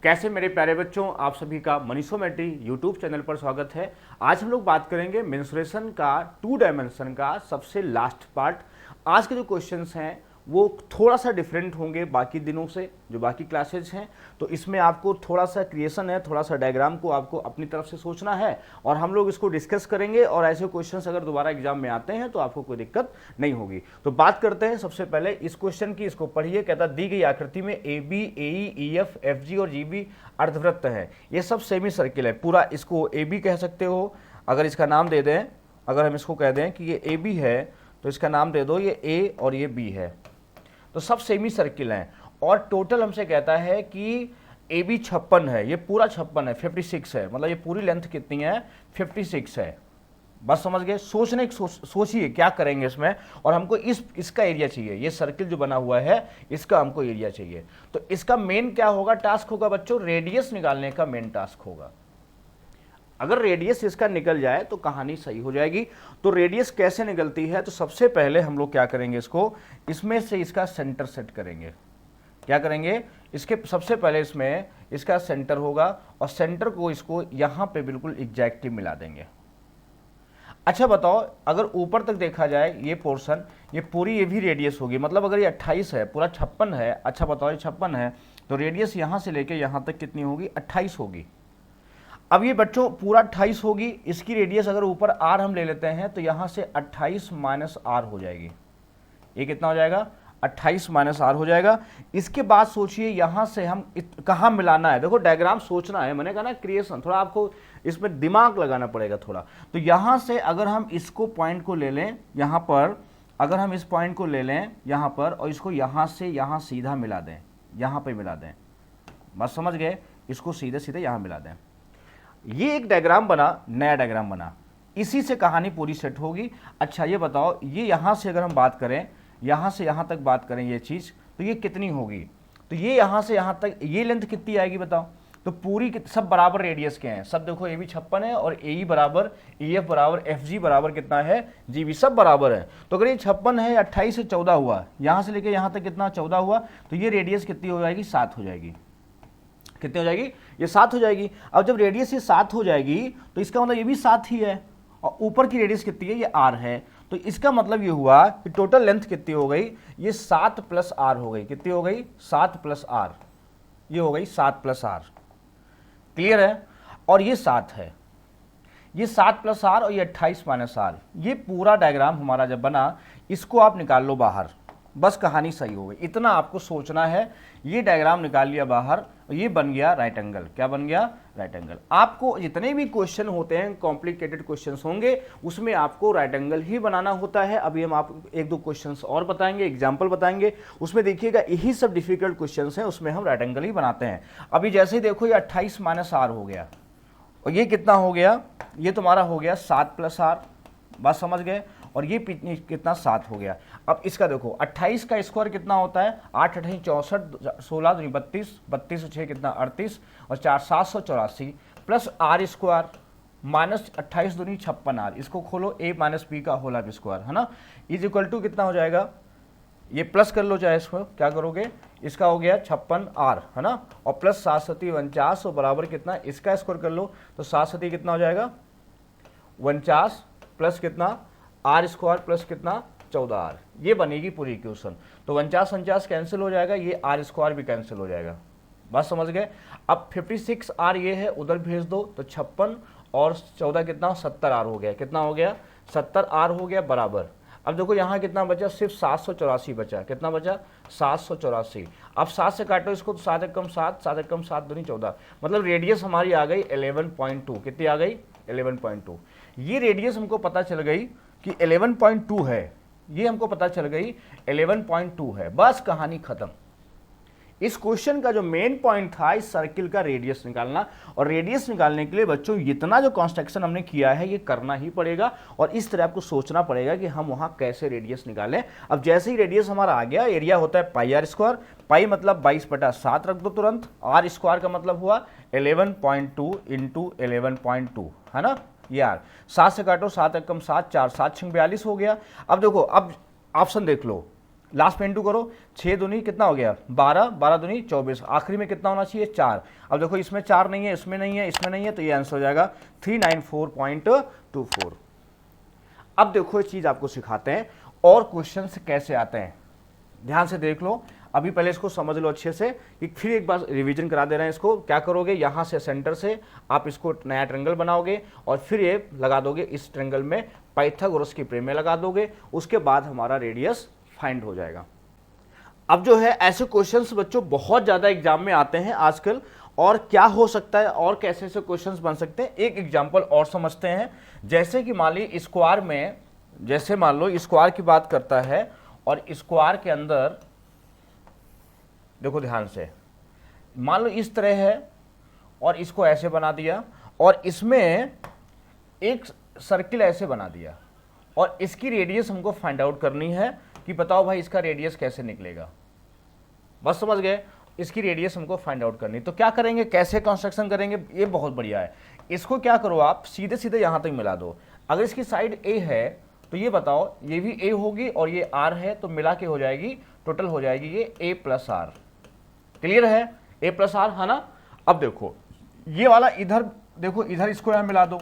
कैसे मेरे प्यारे बच्चों, आप सभी का मनीषोमेट्री यूट्यूब चैनल पर स्वागत है। आज हम लोग बात करेंगे मेंसुरेशन का 2 डायमेंशन का सबसे लास्ट पार्ट। आज के जो क्वेश्चंस हैं वो थोड़ा सा डिफरेंट होंगे बाकी दिनों से, जो बाकी क्लासेज हैं। तो इसमें आपको थोड़ा सा क्रिएशन है, थोड़ा सा डायग्राम को आपको अपनी तरफ से सोचना है और हम लोग इसको डिस्कस करेंगे। और ऐसे क्वेश्चंस अगर दोबारा एग्जाम में आते हैं तो आपको कोई दिक्कत नहीं होगी। तो बात करते हैं सबसे पहले इस क्वेश्चन की। इसको पढ़िए। कहता दी गई आकृति में A B, A E, F, F G और जी बी अर्धवृत्त है। ये सब सेमी सर्किल है पूरा। इसको ए बी कह सकते हो अगर इसका नाम दे दें। अगर हम इसको कह दें कि ये ए बी है तो इसका नाम दे दो ये ए और ये बी है। तो सब सेमी सर्किल हैं और टोटल हमसे कहता है कि ए बी 56 है, ये पूरा 56 है, 56 है। मतलब ये पूरी लेंथ कितनी है? 56 है। बस समझ गए। सोचिए क्या करेंगे इसमें। और हमको इसका एरिया चाहिए। ये सर्किल जो बना हुआ है इसका हमको एरिया चाहिए। तो इसका मेन क्या होगा? टास्क होगा बच्चों, रेडियस निकालने का मेन टास्क होगा। अगर रेडियस इसका निकल जाए तो कहानी सही हो जाएगी। तो रेडियस कैसे निकलती है? तो सबसे पहले हम लोग क्या करेंगे, इसको इसमें से इसका सेंटर सेट करेंगे। क्या करेंगे? इसके सबसे पहले इसमें इसका सेंटर होगा और सेंटर को इसको यहां पे बिल्कुल एग्जैक्टली मिला देंगे। अच्छा बताओ, अगर ऊपर तक देखा जाए ये पोर्शन, ये पूरी ये भी रेडियस होगी। मतलब अगर ये 28 है, पूरा 56 है। अच्छा बताओ, ये 56 है तो रेडियस यहां से लेके यहां तक कितनी होगी? 28 होगी। अब ये बच्चों पूरा 28 होगी। इसकी रेडियस अगर ऊपर r हम ले लेते हैं तो यहां से 28 माइनस आर हो जाएगी। ये कितना हो जाएगा? 28 माइनस आर हो जाएगा। इसके बाद सोचिए यहां से हम कहां मिलाना है। देखो डायग्राम सोचना है, मैंने कहा ना क्रिएशन, थोड़ा आपको इसमें दिमाग लगाना पड़ेगा थोड़ा। तो यहां से अगर हम इसको पॉइंट को ले लें यहां पर, अगर हम इस पॉइंट को ले लें यहां पर और इसको यहां से यहां सीधा मिला दें, यहां पर मिला दें। बस समझ गए? इसको सीधे सीधे यहां मिला दें। ये एक डायग्राम बना, नया डायग्राम बना। इसी से कहानी पूरी सेट होगी। अच्छा ये बताओ, ये यहां से अगर हम बात करें, यहां से यहां तक बात करें ये चीज, तो ये कितनी होगी? तो ये यहां से यहां तक ये लेंथ कितनी आएगी बताओ? तो पूरी सब बराबर रेडियस के हैं। सब देखो, ए बी 56 है और ए ई बराबर, ई एफ बराबर, एफ जी बराबर कितना है? G B. सब बराबर है। तो अगर ये 56 है, 28 से 14 हुआ, यहां से लेके यहां तक कितना? 14 हुआ। तो ये रेडियस कितनी हो जाएगी? 7 हो जाएगी। कितनी हो जाएगी? ये 7 हो जाएगी। अब जब रेडियस ये 7 हो जाएगी तो इसका मतलब ये भी 7 ही है। और ऊपर की रेडियस कितनी है? ये r है। तो इसका मतलब ये हुआ कि टोटल लेंथ कितनी हो गई? ये 7 प्लस r हो गई। कितनी हो गई? 7 प्लस r। ये हो गई 7 प्लस r। क्लियर है? और ये 7 है, ये 7 प्लस r और ये 28 माइनस r। ये पूरा डायग्राम हमारा जब बना, इसको आप निकाल लो बाहर। बस कहानी सही हो गई। इतना आपको सोचना है। ये डायग्राम निकाल लिया बाहर, ये बन गया राइट एंगल। क्या बन गया? Right angle. आपको जितने भी क्वेश्चन होते हैं, कॉम्प्लिकेटेड क्वेश्चंस होंगे, उसमें आपको राइट एंगल ही बनाना होता है। अभी हम आप एक दो क्वेश्चंस और बताएंगे, एग्जांपल बताएंगे, उसमें देखिएगा यही सब डिफिकल्ट क्वेश्चंस हैं, उसमें हम राइट एंगल ही बनाते हैं। अभी जैसे ही देखो, ये 28 माइनस आर हो गया और ये कितना हो गया? ये तुम्हारा हो गया 7 प्लस आर। बात समझ गए? और ये कितना? 7 हो गया। अब इसका देखो, 28 का स्क्वायर कितना होता है? 8 8 64, 16 दूनी 32, 32 6 कितना? 38 और 4 784 प्लस आर स्क्वायर माइनस 28 दूनी 56 आर। इसको खोलो, a माइनस बी का होल स्क्वायर, है ना, इज इक्वल टू कितना हो जाएगा? ये प्लस कर लो, चाहे इसको क्या करोगे, इसका हो गया 56 आर, है ना, और प्लस 7 7 49 और बराबर कितना? इसका स्क्वायर कर लो तो 7 7 कितना हो जाएगा? 49 प्लस कितना? आर स्क्वायर प्लस कितना? 14 आर। ये बनेगी पूरी इक्वेशन। तो 49 49 कैंसिल हो जाएगा, ये आर स्क्वायर भी कैंसिल हो जाएगा। बस समझ गए? अब 56 आर ये है, उधर भेज दो तो 56 और 14 कितना? 70 आर हो गया। कितना हो गया? 70 आर हो गया बराबर। अब देखो यहाँ कितना बचा? सिर्फ 784 बचा। कितना बचा? 784। अब 7 से काटो इसको तो 7 एकम 7, 7 एकम 7 दूनी 14। मतलब रेडियस हमारी आ गई 11.2। कितनी आ गई? 11.2। ये रेडियस हमको पता चल गई कि 11.2 है। ये हमको पता चल गई 11.2 है। बस कहानी खत्म। इस क्वेश्चन का जो मेन पॉइंट था, इस सर्किल का रेडियस निकालना। और रेडियस निकालने के लिए बच्चों इतना जो कंस्ट्रक्शन हमने किया है ये करना ही पड़ेगा और इस तरह आपको सोचना पड़ेगा कि हम वहां कैसे रेडियस निकालें। अब जैसे ही रेडियस हमारा आ गया, एरिया होता है पाई आर स्क्वायर। पाई मतलब 22/7 रख दो तुरंत। आर स्क्वायर का मतलब हुआ 11.2 इंटू 11.2, है ना यार। 7 से काटो, 7 एकम 7, 4 7 6 42 हो गया। अब देखो, अब ऑप्शन देख लो, लास्ट में इंटू करो, 6 दूनी कितना हो गया 12, 12 दूनी 24, आखिरी में कितना होना चाहिए 4। अब देखो इसमें 4 नहीं है, इसमें नहीं है, इसमें नहीं है, तो ये आंसर हो जाएगा 394.24। अब देखो ये चीज आपको सिखाते हैं और क्वेश्चन कैसे आते हैं, ध्यान से देख लो। अभी पहले इसको समझ लो अच्छे से, फिर एक बार रिवीजन करा दे रहे हैं इसको। क्या करोगे, यहां से सेंटर से आप इसको नया ट्रायंगल बनाओगे और फिर ये लगा दोगे इस ट्रायंगल में, पाइथागोरस की प्रमेय लगा दोगे, उसके बाद हमारा रेडियस फाइंड हो जाएगा। अब जो है ऐसे क्वेश्चंस बच्चों बहुत ज्यादा एग्जाम में आते हैं आजकल, और क्या हो सकता है और कैसे ऐसे क्वेश्चंस बन सकते हैं, एक एग्जांपल और समझते हैं। जैसे कि मान ली स्क्वायर में, जैसे मान लो स्क्वायर की बात करता है और स्क्वायर के अंदर देखो ध्यान से, मान लो इस तरह है और इसको ऐसे बना दिया और इसमें एक सर्किल ऐसे बना दिया और इसकी रेडियस हमको फाइंड आउट करनी है कि बताओ भाई इसका रेडियस कैसे निकलेगा। बस समझ गए, इसकी रेडियस हमको फाइंड आउट करनी। तो क्या करेंगे, कैसे कंस्ट्रक्शन करेंगे, ये बहुत बढ़िया है। इसको क्या करो आप सीधे सीधे यहां तक मिला दो। अगर इसकी साइड ए है तो ये बताओ ये भी ए होगी और ये आर है, तो मिला के हो जाएगी, टोटल हो जाएगी ये ए प्लस आर। क्लियर है, ए प्लस आर है ना। अब देखो ये वाला इधर, देखो इधर इसको यहां मिला दो।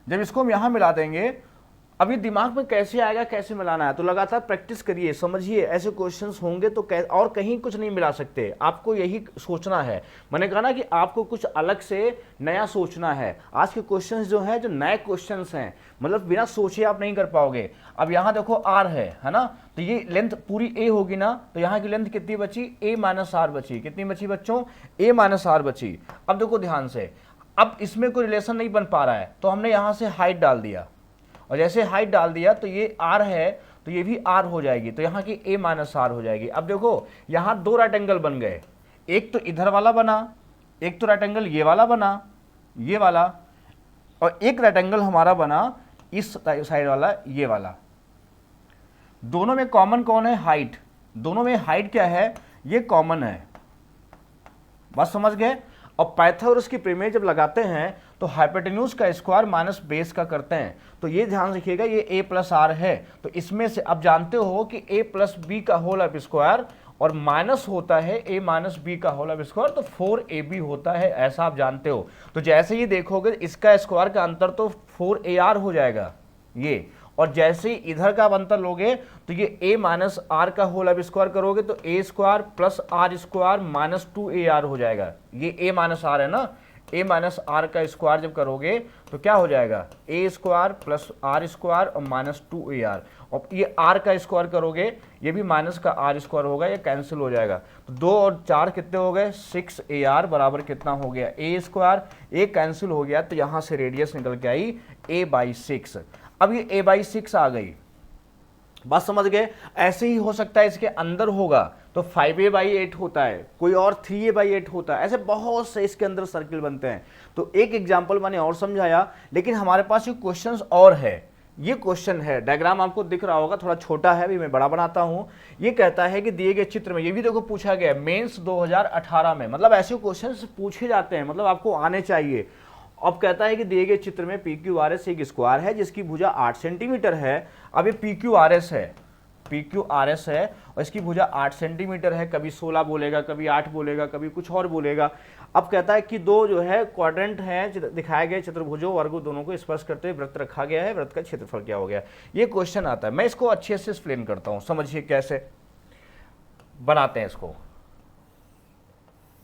जब इसको हम यहां मिला देंगे, अभी दिमाग में कैसे आएगा कैसे मिलाना है, तो लगातार प्रैक्टिस करिए, समझिए ऐसे क्वेश्चंस होंगे तो और कहीं कुछ नहीं मिला सकते, आपको यही सोचना है। मैंने कहा ना कि आपको कुछ अलग से नया सोचना है। आज के क्वेश्चंस जो हैं, जो नए क्वेश्चंस हैं, मतलब बिना सोचे आप नहीं कर पाओगे। अब यहाँ देखो आर है ना, तो ये लेंथ पूरी ए होगी ना, तो यहाँ की लेंथ कितनी बची, ए माइनस आर बची। कितनी बची बच्चों, ए माइनस आर बची। अब देखो ध्यान से, अब इसमें कोई रिलेशन नहीं बन पा रहा है तो हमने यहाँ से हाइट डाल दिया, और जैसे हाइट डाल दिया तो ये आर है तो ये भी आर हो जाएगी, तो यहाँ की ए माइनस आर हो जाएगी। अब देखो यहाँ दो राइट एंगल बन गए, एक तो इधर वाला बना, एक तो राइट एंगल ये वाला बना, ये वाला, और एक राइट एंगल हमारा बना इस साइड वाला, ये वाला। दोनों में कॉमन कौन है, हाइट। दोनों में हाइट क्या है, ये कॉमन है। बस समझ गए। और पाइथागोरस की प्रमेय जब लगाते हैं तो हाइपोटेन्यूज का स्क्वायर माइनस बेस का करते हैं, तो ये ध्यान रखिएगा, ये ए प्लस आर है, तो इसमें से आप जानते हो कि ए प्लस बी का होल ऑफ स्क्वायर और माइनस होता है ए माइनस बी का होल ऑफ स्क्वायर, तो 4ab होता है, ऐसा आप जानते हो। तो जैसे ही देखोगे इसका स्क्वायर का अंतर तो 4ar हो जाएगा ये, और जैसे ही इधर का अंतर लोगे तो ये a माइनस आर का होल ऑफ स्क्वायर करोगे तो a square plus r square minus 2ar हो जाएगा। ये a माइनस आर है ना, a माइनस आर का स्क्वायर जब करोगे तो क्या हो जाएगा, a square plus r square और माइनस 2ar, और ये r का स्क्वायर करोगे ये भी माइनस का r स्क्वायर होगा, ये कैंसिल हो जाएगा। तो 2 और 4 कितने हो गए, 6ar बराबर कितना हो गया, a स्क्वायर, a कैंसिल हो गया, तो यहां से रेडियस निकल के आई a/6। अब ये a/6 आ गई, बात समझ गए। ऐसे ही हो सकता है इसके अंदर होगा तो 5a/8 होता है, कोई और 3a/8 होता है, ऐसे बहुत से इसके अंदर सर्किल बनते हैं। तो एक एग्जांपल मैंने और समझाया, लेकिन हमारे पास ये क्वेश्चंस और है। ये क्वेश्चन है, डायग्राम आपको दिख रहा होगा, थोड़ा छोटा है, अभी मैं बड़ा बनाता हूं। ये कहता है कि दिए गए चित्र में, ये भी देखो पूछा गया मेंस 2018 में, मतलब ऐसे क्वेश्चंस पूछे जाते हैं, मतलब आपको आने चाहिए। अब कहता है कि दिए गए चित्र में PQRS एक स्क्वायर है जिसकी भुजा 8 सेंटीमीटर है। अब ये PQRS है, PQRS है और इसकी भुजा 8 सेंटीमीटर है, कभी 16 बोलेगा, कभी 8 बोलेगा, कभी कुछ और बोलेगा। अब कहता है कि दो जो है क्वाड्रेंट हैं दिखाए गए चतुर्भुजों वर्गों दोनों को स्पर्श करते हुए वृत्त रखा गया है, वृत्त का क्षेत्रफल क्या हो गया। ये क्वेश्चन आता है, मैं इसको अच्छे से एक्सप्लेन करता हूं, समझिए कैसे बनाते हैं इसको।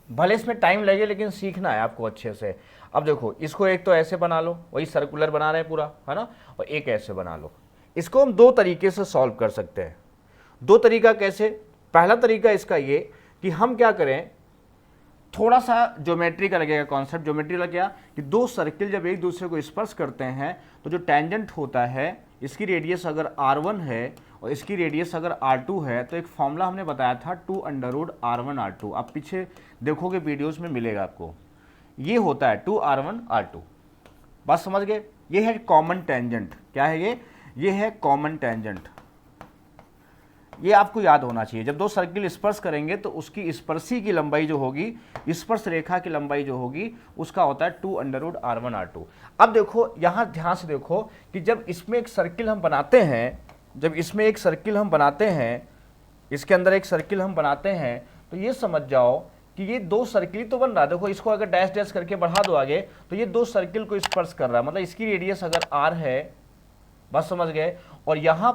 भले इसमें टाइम लगे लेकिन सीखना है आपको अच्छे से। अब देखो इसको एक तो ऐसे बना लो, वही सर्कुलर बना रहे हैं पूरा, है ना, और एक ऐसे बना लो। इसको हम दो तरीके से सॉल्व कर सकते हैं। दो तरीका कैसे, पहला तरीका इसका ये कि हम क्या करें, थोड़ा सा ज्योमेट्री का लगेगा कॉन्सेप्ट। ज्योमेट्री लग गया कि दो सर्किल जब एक दूसरे को स्पर्श करते हैं तो जो टेंजेंट होता है, इसकी रेडियस अगर r1 है और इसकी रेडियस अगर r2 है, तो एक फॉर्मूला हमने बताया था 2√r1r2, आप पीछे देखोगे वीडियोस में मिलेगा आपको, ये होता है 2r1r2। बात समझ गए। ये है कॉमन टेंजेंट। क्या है ये है कॉमन टेंजेंट। ये आपको याद होना चाहिए, जब दो सर्किल स्पर्श करेंगे तो उसकी स्पर्शी की लंबाई जो होगी, स्पर्श रेखा की लंबाई जो होगी, उसका होता है 2√r1r2। अब देखो यहां ध्यान से देखो कि जब इसमें एक सर्किल हम बनाते हैं, जब इसमें एक सर्किल हम बनाते हैं, इसके अंदर एक सर्किल हम बनाते हैं, तो ये समझ जाओ कि ये दो सर्किल तो बन रहा है। देखो इसको अगर डैश डैश करके बढ़ा दो आगे, तो ये दो सर्किल को स्पर्श कर रहा है, मतलब इसकी रेडियस अगर r है, बस समझ गए। और यहाँ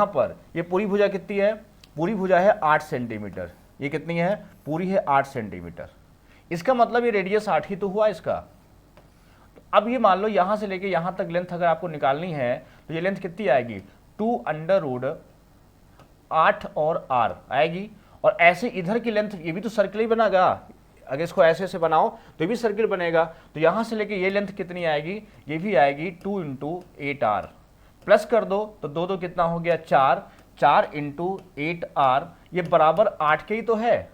पर ये पूरी भुजा कितनी है, पूरी भुजा है 8 सेंटीमीटर। ये कितनी है, पूरी है 8 सेंटीमीटर। इसका मतलब ये रेडियस 8 ही तो हुआ इसका। तो अब ये मान लो यहाँ से लेके यहाँ तक लेंथ अगर आपको निकालनी है, तो ये लेंथ कितनी आएगी, 2√8 और r आएगी। और ऐसे इधर की लेंथ, ये भी तो सर्किल ही बनेगा, अगर इसको ऐसे से बनाओ तो ये भी सर्किल बनेगा। तो यहाँ से लेके ये लेंथ कितनी आएगी, ये भी आएगी 2 × 8r। प्लस कर दो तो 2 2 कितना हो गया 4, 4 × 8r, ये बराबर 8 के ही तो है।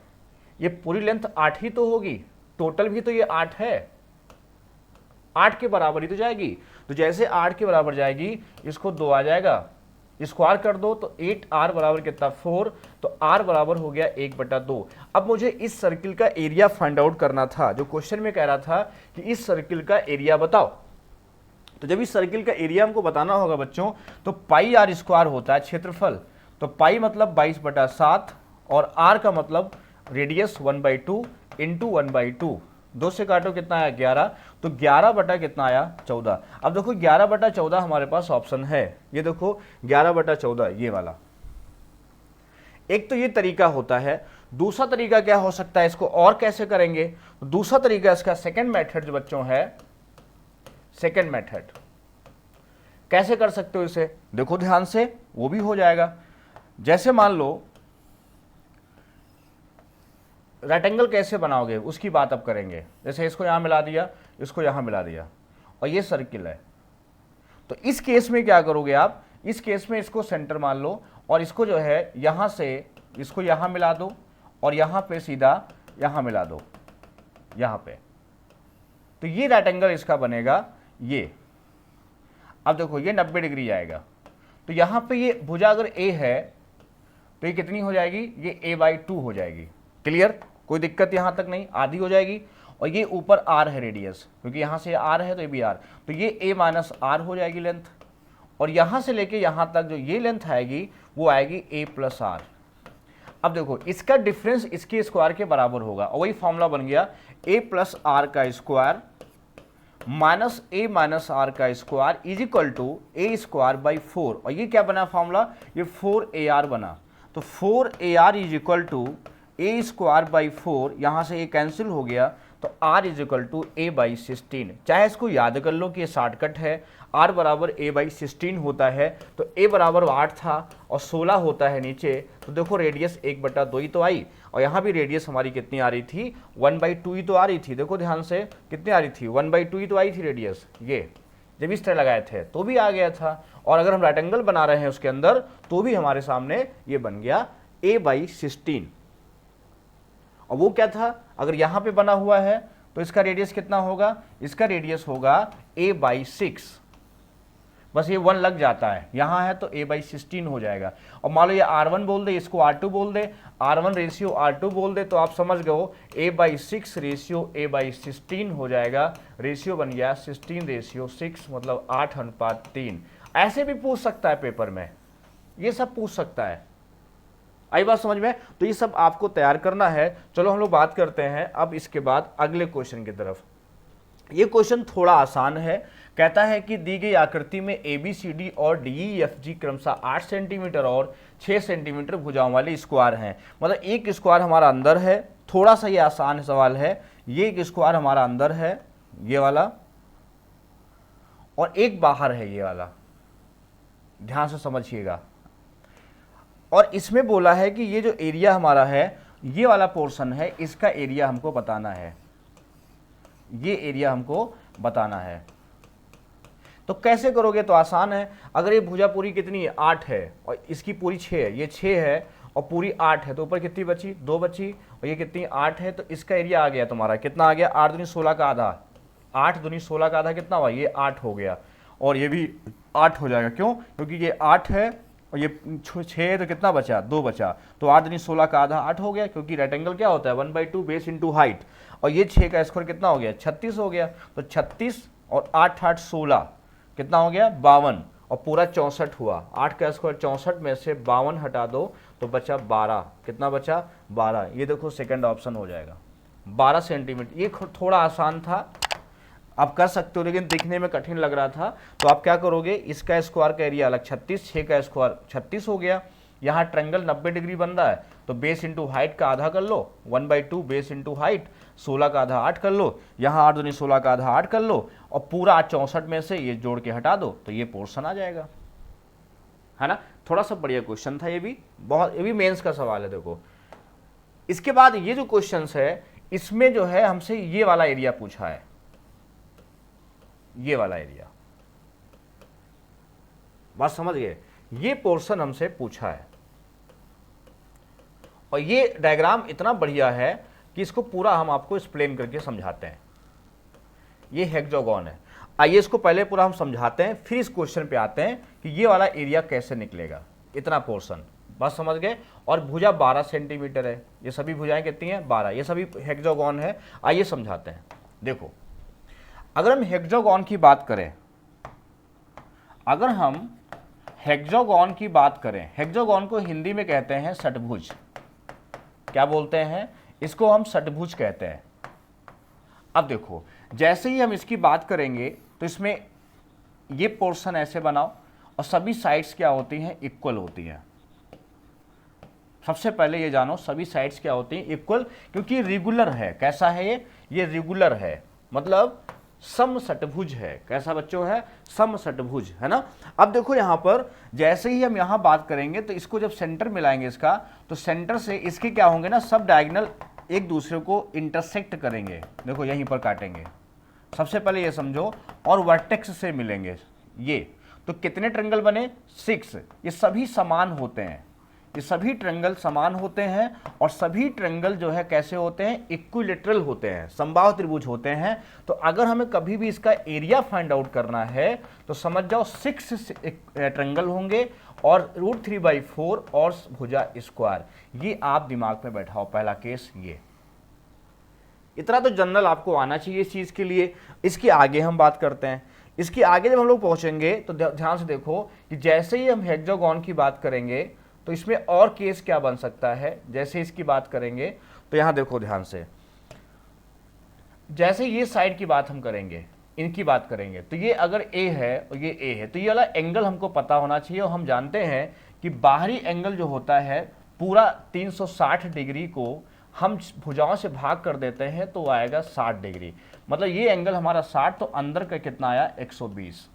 ये पूरी लेंथ 8 ही तो होगी, टोटल भी तो ये 8 है, 8 के बराबर ही तो जाएगी। तो जैसे 8 के बराबर जाएगी, इसको 2 आ जाएगा, स्क्वायर कर दो तो 8r बराबर कितना 4, तो r बराबर हो गया 1/2। अब मुझे इस सर्किल का एरिया फाइंड आउट करना था। जो क्वेश्चन में कह रहा था कि इस सर्किल का एरिया बताओ, तो जब इस सर्किल का एरिया हमको बताना होगा बच्चों, तो πr² होता है क्षेत्रफल। तो पाई मतलब 22/7 और r का मतलब रेडियस 1/2 × 1/2, 2 से काटो कितना आया 11, तो 11 बटा कितना आया 14। अब देखो 11/14 हमारे पास ऑप्शन है, ये देखो 11/14 ये वाला। एक तो ये तरीका होता है, दूसरा तरीका क्या हो सकता है, इसको और कैसे करेंगे, तो दूसरा तरीका इसका सेकंड मेथड जो बच्चों है, सेकंड मेथड कैसे कर सकते हो इसे, देखो ध्यान से, वो भी हो जाएगा। जैसे मान लो रेक्टेंगल कैसे बनाओगे उसकी बात अब करेंगे। जैसे इसको यहाँ मिला दिया, इसको यहाँ मिला दिया, और ये सर्किल है, तो इस केस में क्या करोगे आप, इस केस में इसको सेंटर मान लो, और इसको जो है यहाँ से इसको यहाँ मिला दो, और यहाँ पे सीधा यहाँ मिला दो, यहाँ पे, तो ये रेक्टेंगल इसका बनेगा ये। अब देखो ये 90 डिग्री आएगा, तो यहाँ पे ये भुजा अगर a है, तो ये कितनी हो जाएगी, ये a/2 हो जाएगी। क्लियर, कोई दिक्कत यहाँ तक नहीं, आधी हो जाएगी। और ये ऊपर r है रेडियस, क्योंकि यहाँ से r है तो ये भी r, तो ये a - r हो जाएगी लेंथ। और यहाँ से लेके यहाँ तक जो ये लेंथ आएगी वो आएगी a + r। अब देखो इसका डिफरेंस इसके स्क्वायर के बराबर होगा, और वही फॉर्मूला बन गया a + r का स्क्वायर माइनस a - r का square is equal to a²/4। और ये क्या बना फॉर्मूला, ये 4ar बना। तो 4ar is equal to a²/4, यहाँ से ये कैंसिल हो गया, तो r is equal to a/16। चाहे इसको याद कर लो कि ये शॉर्टकट है, r बराबर a/16 होता है, तो a बराबर 8 था और 16 होता है नीचे, तो देखो रेडियस 1/2 ही तो आई। और यहाँ भी रेडियस हमारी कितनी आ रही थी, 1/2 ही तो आ रही थी। देखो ध्यान से कितनी आ रही थी, 1/2 ही तो आई थी रेडियस। ये जब इस तरह लगाए थे तो भी आ गया था, और अगर हम रेक्टेंगल बना रहे हैं उसके अंदर तो भी हमारे सामने ये बन गया a/16। और वो क्या था, अगर यहाँ पे बना हुआ है तो इसका रेडियस कितना होगा, इसका रेडियस होगा a/6। बस ये 1 लग जाता है, यहाँ है तो a/16 हो जाएगा। और मान लो ये r1 बोल दे, इसको r2 बोल दे, r1 रेशियो r2 बोल दे, तो आप समझ गए a/6 रेशियो a/16 हो जाएगा। रेशियो बन गया 16:6, मतलब 8:3। ऐसे भी पूछ सकता है पेपर में, ये सब पूछ सकता है। आई बात समझ में, तो ये सब आपको तैयार करना है। चलो हम लोग बात करते हैं अब इसके बाद अगले क्वेश्चन की तरफ। ये क्वेश्चन थोड़ा आसान है, कहता है कि दी गई आकृति में ABCD और DEFG क्रमशः 8 सेंटीमीटर और 6 सेंटीमीटर भुजाओं वाले स्क्वायर हैं। मतलब एक स्क्वायर हमारा अंदर है, थोड़ा सा ये आसान सवाल है, ये एक स्क्वायर हमारा अंदर है ये वाला, और एक बाहर है ये वाला, ध्यान से समझिएगा। और इसमें बोला है कि ये जो एरिया हमारा है, ये वाला पोर्शन है, इसका एरिया हमको बताना है, ये एरिया हमको बताना है। तो कैसे करोगे, तो आसान है। अगर ये भुजा पूरी कितनी है 8 है और इसकी पूरी 6 है, ये 6 है और पूरी 8 है, तो ऊपर कितनी बची 2 बची, और ये कितनी 8 है, तो इसका एरिया आ गया तुम्हारा कितना आ गया 8 दूनी 16 का आधा, 8 दूनी 16 का आधा कितना हुआ, ये 8 हो गया। और ये भी 8 हो जाएगा, क्यों, क्योंकि ये 8 है और ये 6 है, तो कितना बचा 2 बचा, तो 8 दूनी 16 का आधा 8 हो गया, क्योंकि रेक्टेंगल क्या होता है 1/2 बेस इंटू हाइट। और ये 6 का स्क्वायर कितना हो गया 36 हो गया, तो 36 और 8 8 16 कितना हो गया 52, और पूरा 64 हुआ, 8 का स्क्वायर 64 में से 52 हटा दो तो बचा 12, कितना बचा 12, ये देखो सेकंड ऑप्शन हो जाएगा 12 सेंटीमीटर। ये थोड़ा आसान था, आप कर सकते हो, लेकिन दिखने में कठिन लग रहा था। तो आप क्या करोगे, इसका स्क्वायर का एरिया अलग 36, 6 का स्क्वायर 36 हो गया। यहाँ ट्रायंगल 90 डिग्री बन रहा है तो बेस इंटू हाइट का आधा कर लो, 1/2 बेस इंटू हाइट, 16 का आधा 8 कर लो, यहाँ 8 दूनी 16 का आधा 8 कर लो, और पूरा 64 में से ये जोड़ के हटा दो तो ये पोर्शन आ जाएगा, है ना। थोड़ा सा बढ़िया क्वेश्चन था ये भी, बहुत, ये भी मेंस का सवाल है। देखो इसके बाद ये जो क्वेश्चन है इसमें जो है हमसे ये वाला एरिया पूछा है, ये वाला एरिया, बात समझ गए, ये पोर्शन हमसे पूछा है। और ये डायग्राम इतना बढ़िया है कि इसको पूरा हम आपको एक्सप्लेन करके समझाते हैं। ये हेक्सागोन है, आइए इसको पहले पूरा हम समझाते हैं, फिर इस क्वेश्चन पे आते हैं कि ये वाला एरिया कैसे निकलेगा, इतना पोर्शन, बस समझ गए। और भुजा 12 सेंटीमीटर है, ये सभी भुजाएं कितनी हैं 12, ये सभी हेक्सागोन है। आइए समझाते हैं। देखो अगर हम हेक्सागोन की बात करें, अगर हम हेक्सागोन की बात करें, हेक्सागोन को हिंदी में कहते हैं षटभुज, क्या बोलते हैं इसको, हम षटभुज कहते हैं। अब देखो जैसे ही हम इसकी बात करेंगे तो इसमें ये पोर्शन ऐसे बनाओ और सभी साइड्स क्या होती हैं, इक्वल होती हैं। सबसे पहले ये जानो सभी साइड्स क्या होती हैं, इक्वल, क्योंकि रेगुलर है। कैसा है ये रेगुलर है, मतलब समषटभुज है। कैसा बच्चों है, समषटभुज, है ना। अब देखो यहाँ पर जैसे ही हम यहाँ बात करेंगे तो इसको जब सेंटर मिलाएंगे इसका, तो सेंटर से इसके क्या होंगे ना, सब डायगोनल एक दूसरे को इंटरसेक्ट करेंगे। देखो यहीं पर काटेंगे, सबसे पहले ये समझो, और वर्टेक्स से मिलेंगे ये, तो कितने ट्रायंगल बने, 6। ये सभी समान होते हैं, ये सभी ट्रायंगल समान होते हैं, और सभी ट्रायंगल जो है कैसे होते हैं, इक्विलेटरल होते हैं, समबाहु त्रिभुज होते हैं। तो अगर हमें कभी भी इसका एरिया फाइंड आउट करना है तो समझ जाओ 6 ट्रायंगल होंगे और √3/4 और भुजा स्क्वायर। ये आप दिमाग में बैठाओ, पहला केस ये, इतना तो जनरल आपको आना चाहिए इस चीज के लिए। इसके आगे हम बात करते हैं, इसके आगे जब हम लोग पहुंचेंगे तो ध्यान से देखो कि जैसे ही हम हेक्सागोन की बात करेंगे तो इसमें और केस क्या बन सकता है। जैसे इसकी बात करेंगे तो यहां देखो ध्यान से, जैसे ये साइड की बात हम करेंगे, इनकी बात करेंगे, तो ये अगर ए है और ये ए है तो ये वाला एंगल हमको पता होना चाहिए। और हम जानते हैं कि बाहरी एंगल जो होता है पूरा 360 डिग्री को हम भुजाओं से भाग कर देते हैं तो आएगा 60 डिग्री, मतलब ये एंगल हमारा 60, तो अंदर का कितना आया 120।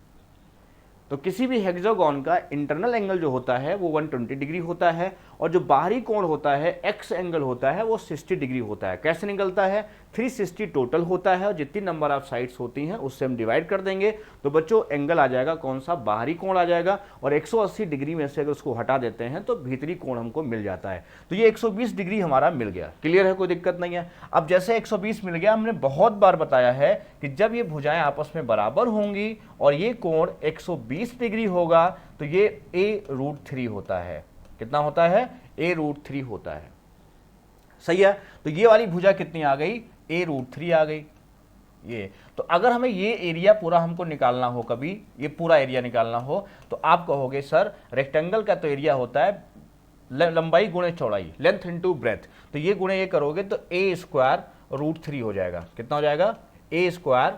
तो किसी भी हेक्सागोन का इंटरनल एंगल जो होता है वो 120 डिग्री होता है, और जो बाहरी कोण होता है एक्स एंगल होता है वो 60 डिग्री होता है। कैसे निकलता है, 360 टोटल होता है, और जितनी नंबर ऑफ साइड्स होती हैं उससे हम डिवाइड कर देंगे तो बच्चों एंगल आ जाएगा कौन सा, बाहरी कोण आ जाएगा। और 180 डिग्री में से अगर उसको हटा देते हैं तो भीतरी कोण हमको मिल जाता है। तो ये 120 डिग्री हमारा मिल गया, क्लियर है, कोई दिक्कत नहीं है। अब जैसे 120 मिल गया, हमने बहुत बार बताया है कि जब ये भुजाएं आपस में बराबर होंगी और ये कोण 120 डिग्री होगा तो ये a√3 होता है। कितना होता है, a√3 होता है, सही है। तो ये वाली भुजा कितनी आ गई, a√3 आ गई ये। तो अगर हमें ये एरिया पूरा हमको निकालना हो, कभी ये पूरा एरिया निकालना हो, तो आप कहोगे सर रेक्टेंगल का तो एरिया होता है लंबाई गुणे चौड़ाई, लेंथ इनटू ब्रेथ, तो ये गुणे ये करोगे तो a² √3 हो जाएगा। कितना हो जाएगा, a²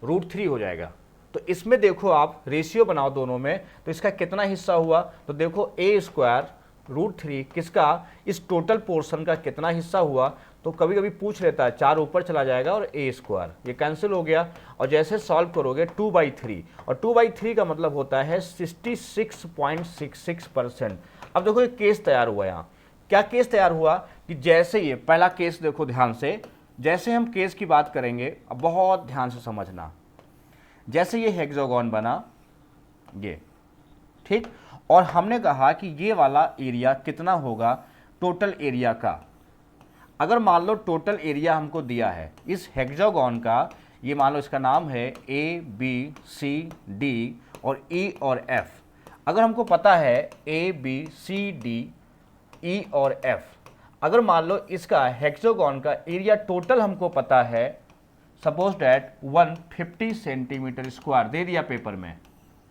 √3 हो जाएगा। तो इसमें देखो आप रेशियो बनाओ दोनों में, तो इसका कितना हिस्सा हुआ, तो देखो a² √3 किसका, इस टोटल पोर्शन का कितना हिस्सा हुआ। तो कभी कभी पूछ लेता है, 4 ऊपर चला जाएगा और a², ये कैंसिल हो गया। और जैसे सॉल्व करोगे 2/3, और 2/3 का मतलब होता है 66.66%। अब देखो एक केस तैयार हुआ, यहाँ क्या केस तैयार हुआ कि जैसे ये पहला केस देखो ध्यान से, जैसे हम केस की बात करेंगे, अब बहुत ध्यान से समझना, जैसे ये हेक्सागोन बना ये, ठीक, और हमने कहा कि ये वाला एरिया कितना होगा टोटल एरिया का। अगर मान लो टोटल एरिया हमको दिया है इस हेक्सागोन का, ये मान लो इसका नाम है ABCD और E और F। अगर हमको पता है ABCDE और F, अगर मान लो इसका हेक्सागोन का एरिया टोटल हमको पता है, सपोज डैट 150 सेंटीमीटर स्क्वायर दे दिया पेपर में,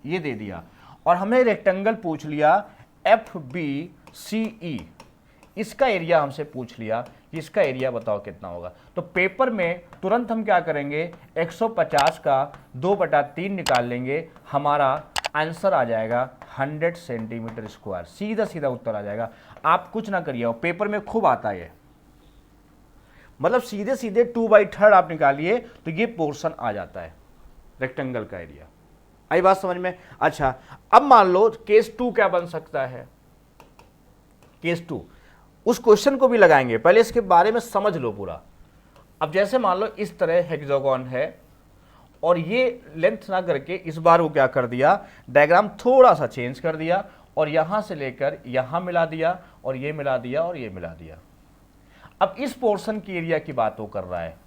ये दे दिया, और हमें रेक्टेंगल पूछ लिया FBCE, इसका एरिया हमसे पूछ लिया कि इसका एरिया बताओ कितना होगा। तो पेपर में तुरंत हम क्या करेंगे, 150 का 2/3 निकाल लेंगे, हमारा आंसर आ जाएगा 100 सेंटीमीटर स्क्वायर। सीधा सीधा उत्तर आ जाएगा। आप कुछ ना करिए, पेपर में खूब आता है, मतलब सीधे सीधे 2/3 आप निकालिए तो ये पोर्शन आ जाता है रेक्टेंगल का एरिया। आई बात समझ में? अच्छा, अब मान लो केस 2 क्या बन सकता है। केस 2 उस क्वेश्चन को भी लगाएंगे, पहले इसके बारे में समझ लो पूरा। अब जैसे मान लो इस तरह हेक्सागोन है और ये लेंथ ना करके इस बार वो क्या कर दिया, डायग्राम थोड़ा सा चेंज कर दिया और यहां से लेकर यहां मिला दिया और ये मिला दिया और ये मिला दिया। अब इस पोर्शन की एरिया की बात वो कर रहा है,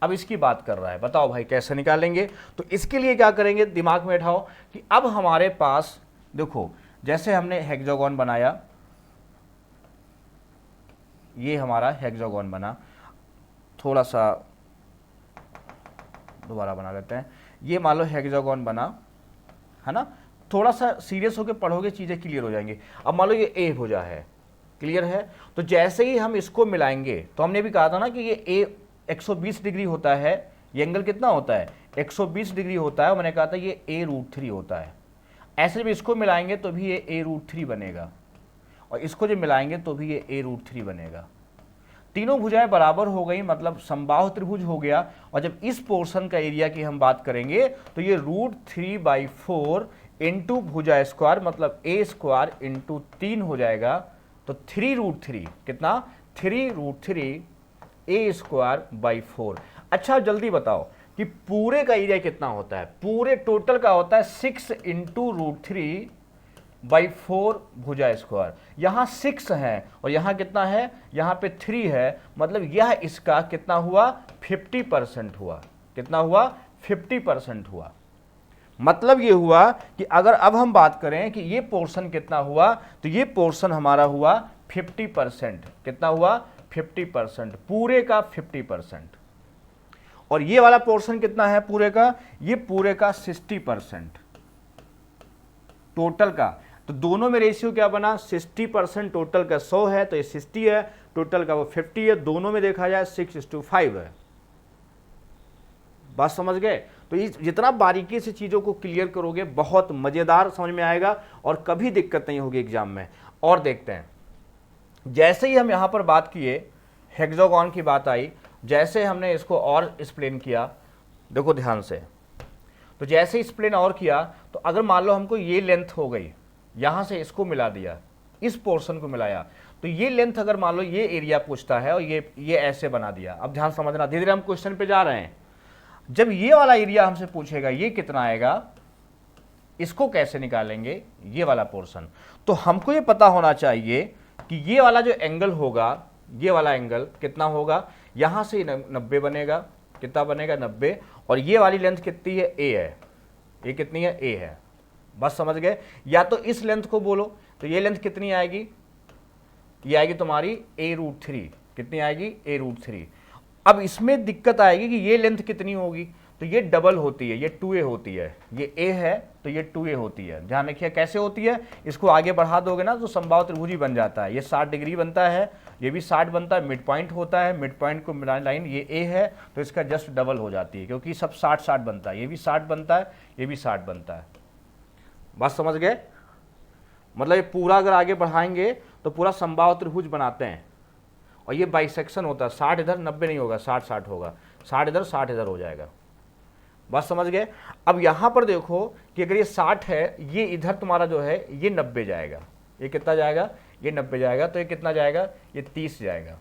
अब इसकी बात कर रहा है। बताओ भाई कैसे निकालेंगे? तो इसके लिए क्या करेंगे, दिमाग में बैठाओ कि अब हमारे पास देखो, जैसे हमने हेक्सागोन बनाया, ये हमारा हेक्सागोन बना, थोड़ा सा दोबारा बना लेते हैं। ये मान लो हेक्सागोन बना, है ना? थोड़ा सा सीरियस होकर पढ़ोगे चीज़ें क्लियर हो जाएंगी। अब मान लो ये ए भुजा है, क्लियर है? तो जैसे ही हम इसको मिलाएंगे, तो हमने भी कहा था ना कि ये ए 120 डिग्री होता है, ये एंगल कितना होता है, 120 डिग्री होता है, और मैंने कहा था ये a√3 होता है। ऐसे भी इसको मिलाएंगे तो भी ये a√3 बनेगा, और इसको जब मिलाएंगे तो भी ये a√3 बनेगा। तीनों भुजाएं बराबर हो गई, मतलब समबाहु त्रिभुज हो गया। और जब इस पोर्शन का एरिया की हम बात करेंगे तो ये √3/4 इंटू भुजा स्क्वायर, मतलब a² इंटू 3 हो जाएगा। तो 3√3 कितना, 3√3 a²/4। अच्छा जल्दी बताओ कि पूरे का एरिया कितना होता है? पूरे टोटल का होता है 6 इंटू √3/4 भुजा स्क्वायर। यहाँ 6 है और यहाँ कितना है, यहाँ पे 3 है, मतलब यह इसका कितना हुआ, 50% हुआ। कितना हुआ, 50% हुआ। मतलब ये हुआ कि अगर अब हम बात करें कि ये पोर्शन कितना हुआ, तो ये पोर्शन हमारा हुआ 50%। कितना हुआ, 50%, पूरे का 50%। और ये वाला पोर्शन कितना है पूरे का, ये पूरे का 60% टोटल का। तो दोनों में रेशियो क्या बना, 60% टोटल का 100 है तो ये 60 है, टोटल का वो 50 है, दोनों में देखा जाए 6:5 है। बात समझ गए? तो इस जितना बारीकी से चीज़ों को क्लियर करोगे बहुत मज़ेदार समझ में आएगा और कभी दिक्कत नहीं होगी एग्जाम में। और देखते हैं, जैसे ही हम यहाँ पर बात किए, हेक्सागोन की बात आई, जैसे हमने इसको और एक्सप्लेन किया, देखो ध्यान से, तो जैसे एक्सप्लेन और किया, तो अगर मान लो हमको ये लेंथ हो गई, यहाँ से इसको मिला दिया, इस पोर्शन को मिलाया, तो ये लेंथ अगर मान लो ये एरिया पूछता है और ये ऐसे बना दिया। अब ध्यान समझना, धीरे धीरे हम क्वेश्चन पे जा रहे हैं। जब ये वाला एरिया हमसे पूछेगा ये कितना आएगा, इसको कैसे निकालेंगे, ये वाला पोर्शन, तो हमको ये पता होना चाहिए कि ये वाला जो एंगल होगा, ये वाला एंगल कितना होगा, यहां से 90 बनेगा। कितना बनेगा, 90। और ये वाली लेंथ कितनी है, ए है, ये कितनी है, ए है। बस समझ गए? या तो इस लेंथ को बोलो, तो ये लेंथ कितनी आएगी, ये आएगी तुम्हारी a√3। कितनी आएगी, a√3। अब इसमें दिक्कत आएगी कि ये लेंथ कितनी होगी, तो ये डबल होती है, ये 2a होती है, ये a है तो ये 2a होती है। ध्यान रखिए कैसे होती है, इसको आगे बढ़ा दोगे ना तो समबाहु त्रिभुज ही बन जाता है। ये 60 डिग्री बनता है, ये भी 60 बनता है, मिड पॉइंट होता है, मिड पॉइंट को मिला लाइन ये a है, तो इसका जस्ट डबल हो जाती है, क्योंकि सब 60-60 बनता है, ये भी 60 बनता है, ये भी 60 बनता है। बात समझ गए? मतलब ये पूरा अगर आगे बढ़ाएंगे तो पूरा समबाहु त्रिभुज बनाते हैं, और ये बाइसेक्शन होता है, 60 इधर 90 नहीं होगा, 60-60 होगा, 60 इधर 60 इधर हो जाएगा। बात समझ गए? अब यहां पर देखो कि अगर ये 60 है, ये इधर तुम्हारा जो है ये 90 जाएगा, ये कितना जाएगा, ये 90 जाएगा, तो ये कितना जाएगा, ये 30 जाएगा।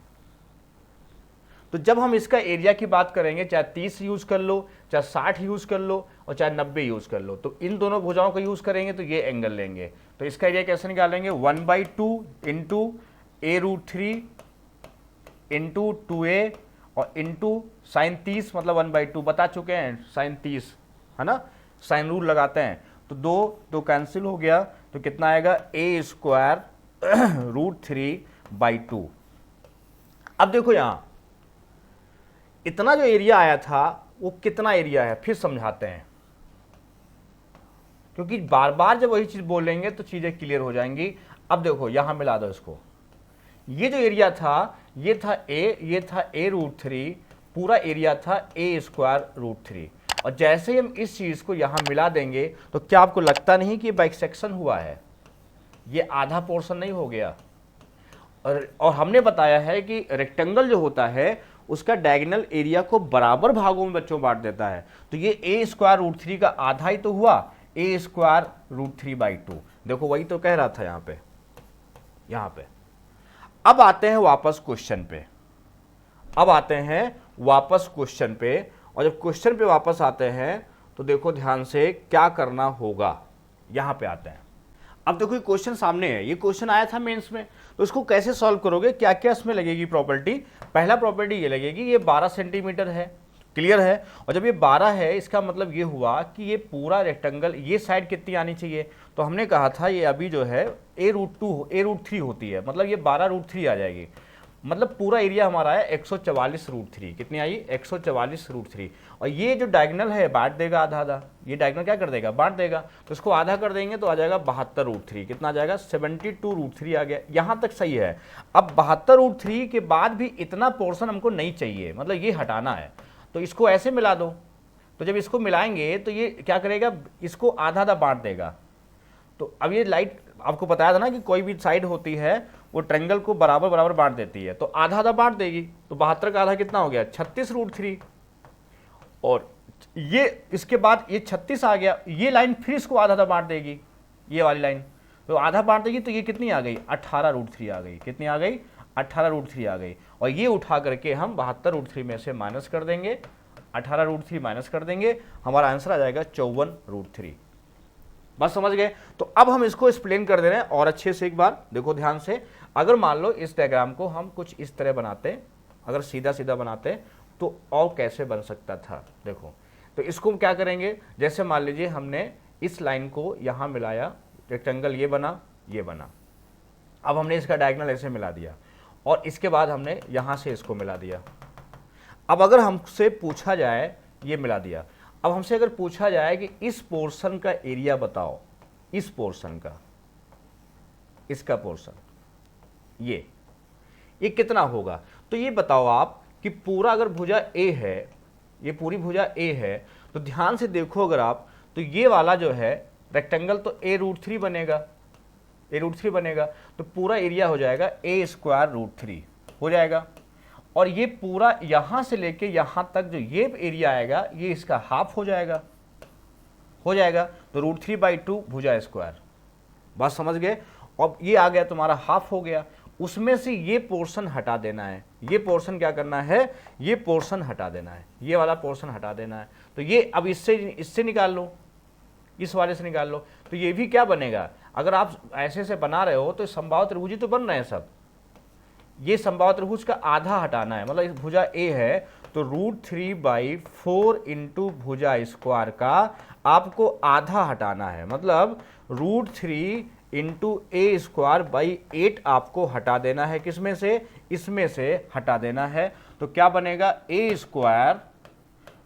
तो जब हम इसका एरिया की बात करेंगे, चाहे 30 यूज कर लो, चाहे 60 यूज कर लो, और चाहे 90 यूज कर लो, तो इन दोनों भुजाओं का यूज करेंगे तो ये एंगल लेंगे। तो इसका एरिया कैसे निकालेंगे, 1/2 इंटू a√3 इंटू 2a और इंटू साइन 30, मतलब 1/2 बता चुके हैं, साइन 30 है ना, साइन रूल लगाते हैं। तो दो कैंसिल हो गया, तो कितना आएगा, a² √3/2। अब देखो यहां इतना जो एरिया आया था वो कितना एरिया है, फिर समझाते हैं। क्योंकि बार बार जब वही चीज़ बोलेंगे तो चीज़ें क्लियर हो जाएंगी। अब देखो यहाँ मिला दो इसको, ये जो एरिया था ये था ए, ये था a√3, पूरा एरिया था a²√3। और जैसे ही हम इस चीज़ को यहाँ मिला देंगे तो क्या आपको लगता नहीं कि बाइसेक्शन हुआ है? ये आधा पोर्शन नहीं हो गया? और हमने बताया है कि रेक्टेंगल जो होता है उसका डायगोनल एरिया को बराबर भागों में बच्चों बांट देता है। तो ये a²√3 का आधा ही तो हुआ, a²√3/2। देखो वही तो कह रहा था यहाँ पे। अब आते हैं वापस क्वेश्चन पे। और जब क्वेश्चन पे वापस आते हैं तो देखो ध्यान से क्या करना होगा। यहाँ पे आते हैं। अब देखो ये क्वेश्चन सामने है, ये क्वेश्चन आया था मेंस में, तो इसको कैसे सॉल्व करोगे, क्या क्या इसमें लगेगी प्रॉपर्टी। पहला प्रॉपर्टी ये लगेगी, ये 12 सेंटीमीटर है, क्लियर है। और जब ये 12 है इसका मतलब ये हुआ कि ये पूरा रेक्टेंगल, ये साइड कितनी आनी चाहिए, तो हमने कहा था ये अभी जो है a√3 होती है, मतलब ये 12√3 आ जाएगी। मतलब पूरा एरिया हमारा है 144√3। कितनी आई? 144√3। और ये जो डायगोनल है बांट देगा आधा आधा, ये डायगोनल क्या कर देगा? बांट देगा। तो इसको आधा कर देंगे तो आ जाएगा 72√3। कितना आ जाएगा? 72√3 आ गया। यहाँ तक सही है। अब 72√3 के बाद भी इतना पोर्शन हमको नहीं चाहिए, मतलब ये हटाना है, तो इसको ऐसे मिला दो। तो जब इसको मिलाएंगे तो ये क्या करेगा? इसको आधा आधा बांट देगा। तो अब ये लाइट आपको बताया था ना कि कोई भी साइड होती है वो ट्रायंगल को बराबर बराबर बांट देती है, तो आधा आधा बांट देगी। तो 72 का आधा कितना हो गया? 36√3। और ये इसके बाद ये 36 आ गया, ये लाइन फिर इसको आधा आधा बांट देगी, ये वाली लाइन तो आधा बांट देगी। तो ये कितनी आ गई? 18√3 आ गई। कितनी आ गई? 18√3 आ गई। और ये उठा करके हम 72√3 में से माइनस कर देंगे, 18√3 माइनस कर देंगे, हमारा आंसर आ जाएगा 54√3। बस समझ गए? तो अब हम इसको एक्सप्लेन कर दे रहे हैं और अच्छे से एक बार देखो ध्यान से। अगर मान लो इस डायग्राम को हम कुछ इस तरह बनाते, अगर सीधा सीधा बनाते तो और कैसे बन सकता था, देखो। तो इसको क्या करेंगे, जैसे मान लीजिए हमने इस लाइन को यहाँ मिलाया, रेक्टेंगल ये बना, ये बना। अब हमने इसका डायगोनल ऐसे मिला दिया और इसके बाद हमने यहाँ से इसको मिला दिया। अब अगर हमसे पूछा जाए, ये मिला दिया, अब हमसे अगर पूछा जाए कि इस पोर्शन का एरिया बताओ, इस पोर्शन का, इसका पोर्शन ये कितना होगा, तो ये बताओ आप कि पूरा अगर भुजा ए है, ये पूरी भुजा ए है, तो ध्यान से देखो अगर आप, तो ये वाला जो है रेक्टेंगल तो a√3 बनेगा, a√3 बनेगा, तो पूरा एरिया हो जाएगा a²√3 हो जाएगा। और ये पूरा यहाँ से लेके यहाँ तक जो ये एरिया आएगा ये इसका हाफ हो जाएगा, तो √3/2 भुजा स्क्वायर। बात समझ गए? अब ये आ गया तुम्हारा हाफ हो गया, उसमें से ये पोर्शन हटा देना है। ये पोर्शन क्या करना है? ये पोर्शन हटा देना है, ये वाला पोर्शन हटा देना है। तो ये अब इससे निकाल लो, इस वाले से निकाल लो, तो ये भी क्या बनेगा? अगर आप ऐसे से बना रहे हो तो समबाहु त्रिभुज ही तो बन रहे हैं सब। ये समबाहु त्रिभुज का आधा हटाना है, मतलब इस भुजा ए है तो √3/4 इंटू भुजा स्क्वायर का आपको आधा हटाना है, मतलब √3 इंटू a²/8 आपको हटा देना है। किसमें से? इसमें से हटा देना है। तो क्या बनेगा? a²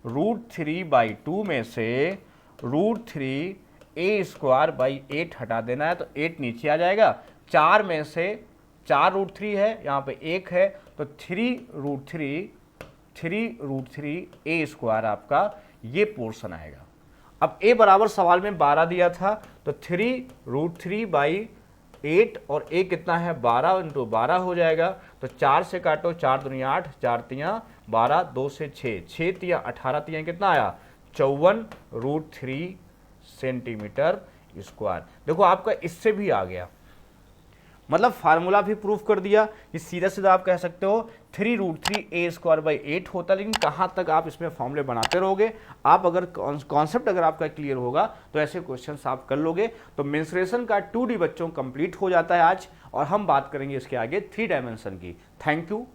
√3/2 में से √3 a²/8 हटा देना है, तो 8 नीचे आ जाएगा। 4 में से 4 √3 है, यहाँ पे 1 है, तो 3√3 a² आपका ये पोर्शन आएगा। अब a बराबर सवाल में 12 दिया था, तो 3√3/8 और a कितना है? 12 इंटू 12 हो जाएगा। तो 4 से काटो, 4 दूनी 8, 4 तियाँ 12, 2 से 6, 6 तियाँ 18 तियाँ कितना आया? 54√3 सेंटीमीटर स्क्वायर। देखो आपका इससे भी आ गया, मतलब फार्मूला भी प्रूफ कर दिया कि सीधा सीधा आप कह सकते हो 3√3 a²/8 होता। लेकिन कहाँ तक आप इसमें फॉर्मूले बनाते रहोगे? आप अगर कॉन्सेप्ट अगर आपका क्लियर होगा तो ऐसे क्वेश्चंस आप कर लोगे। तो मेंसुरेशन का 2D बच्चों कंप्लीट हो जाता है आज, और हम बात करेंगे इसके आगे 3 डायमेंशन की। Thank you.